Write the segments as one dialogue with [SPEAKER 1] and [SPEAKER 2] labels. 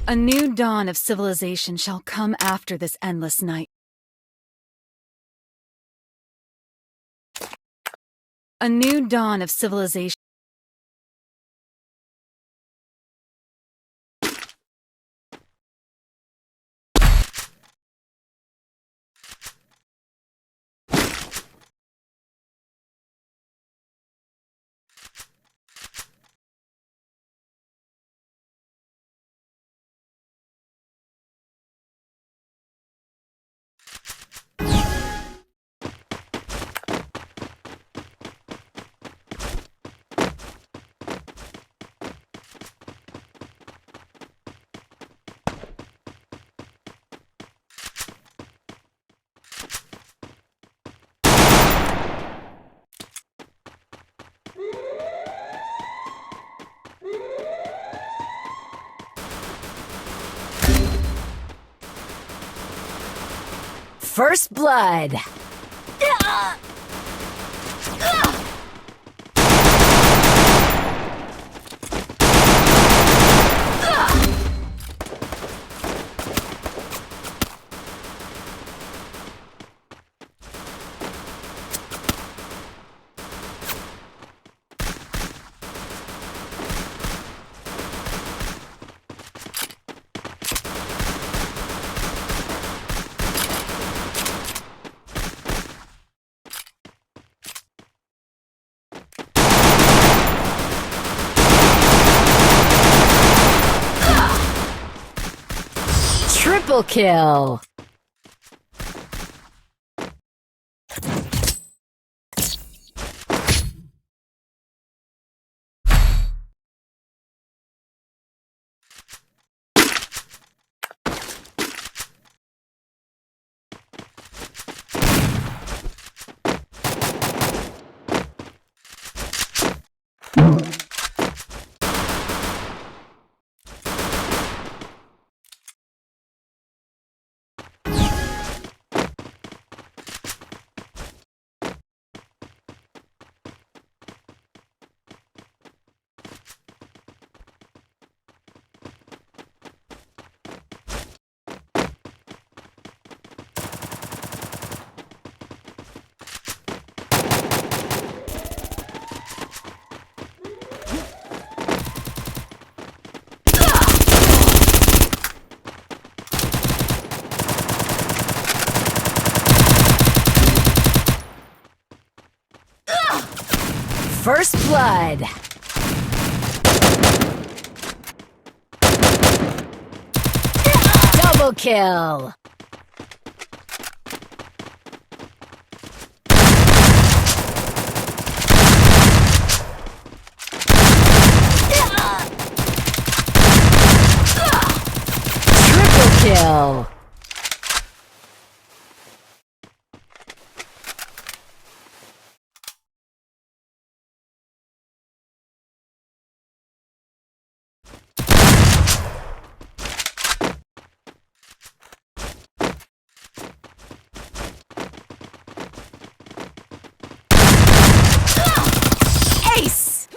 [SPEAKER 1] A new dawn of civilization shall come after this endless night. A new dawn of civilization.
[SPEAKER 2] First blood. Triple kill. First blood. Double kill. Triple kill. Ace!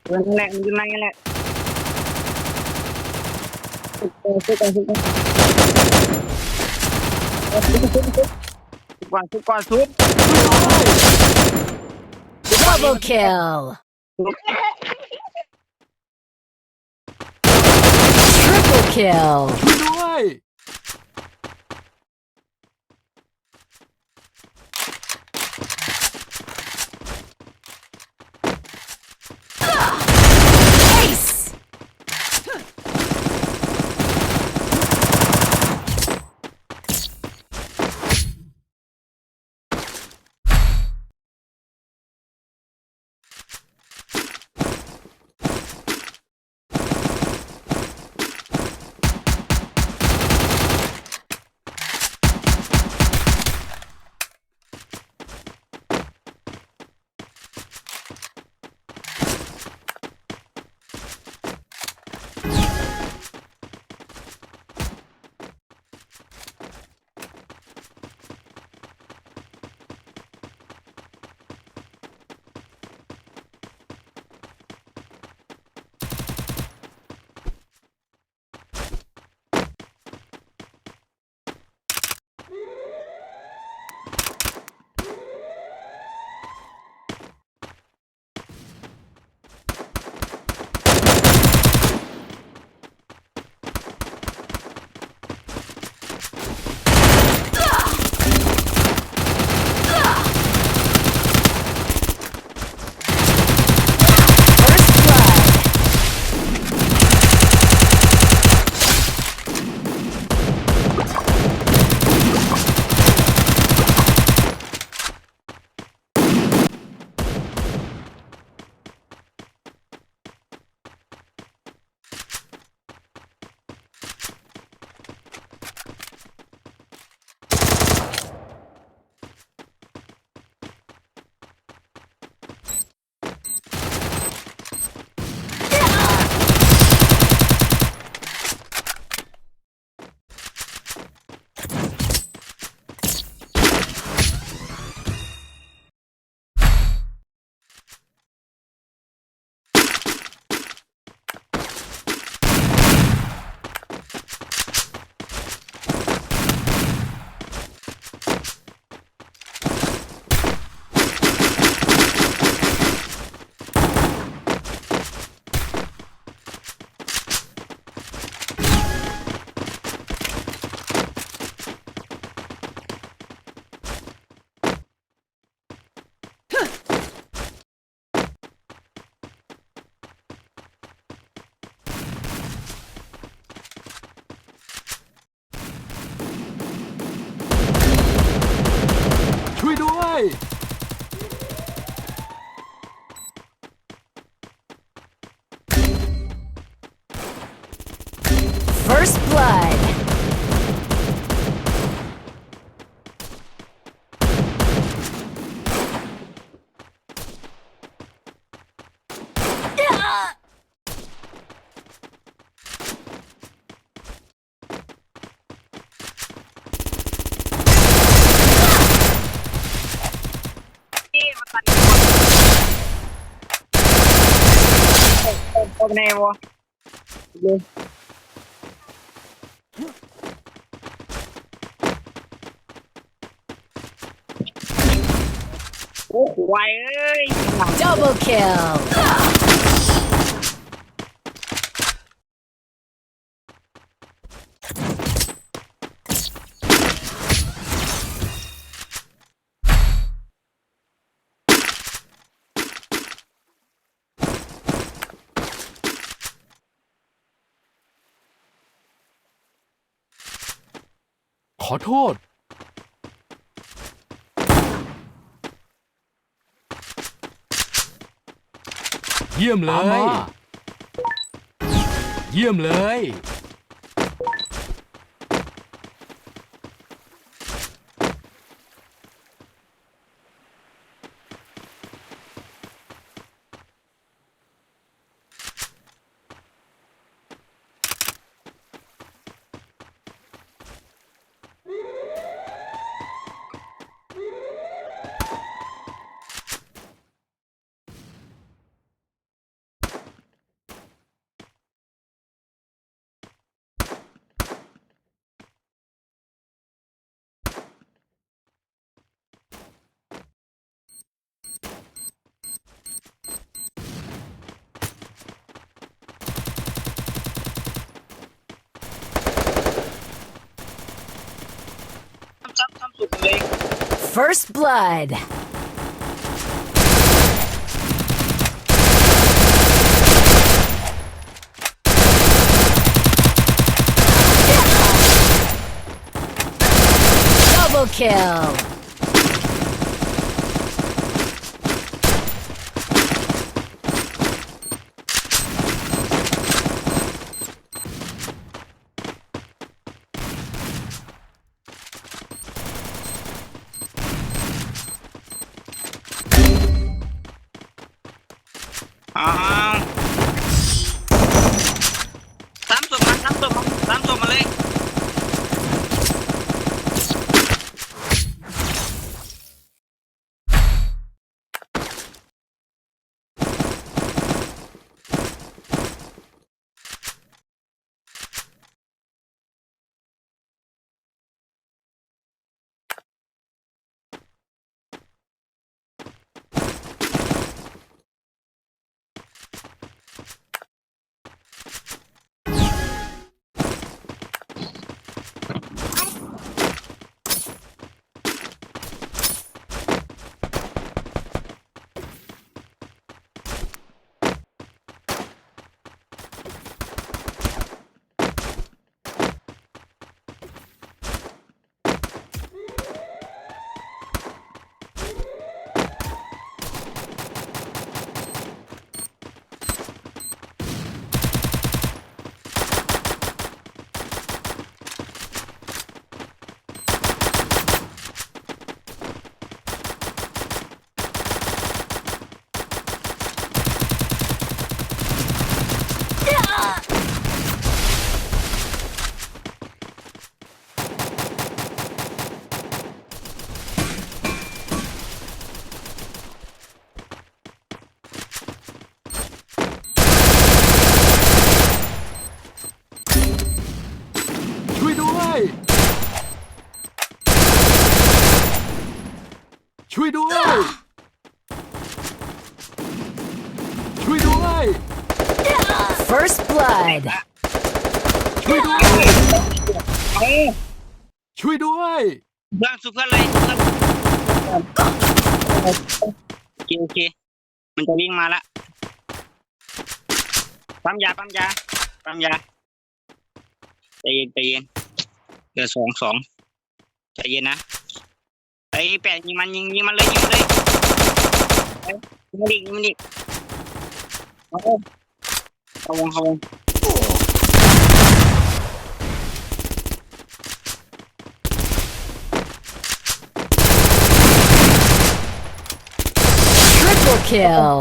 [SPEAKER 3] Lần lẹ mình lay lẹ qua sút
[SPEAKER 2] Double kill. kill.
[SPEAKER 4] ด้วย
[SPEAKER 2] Ace. First blood. First blood.
[SPEAKER 3] Hôm nay vô luôn. Ủa hoài ơi.
[SPEAKER 2] Double kill.
[SPEAKER 4] ขอโทษ เยี่ยมเลย เยี่ยมเลย
[SPEAKER 2] First blood. Double kill.
[SPEAKER 3] Sám sụp mà lên. First blood. ช่วยด้วยเพื่อนสู้เพื่อนเลยโอเคมันจะวิ่งมาละปั๊มยาใจเย็นเดี๋ยว2ใจเย็นนะไอ้แปะยิงมันเลยยิงมันดิเข้าวง
[SPEAKER 2] Triple kill.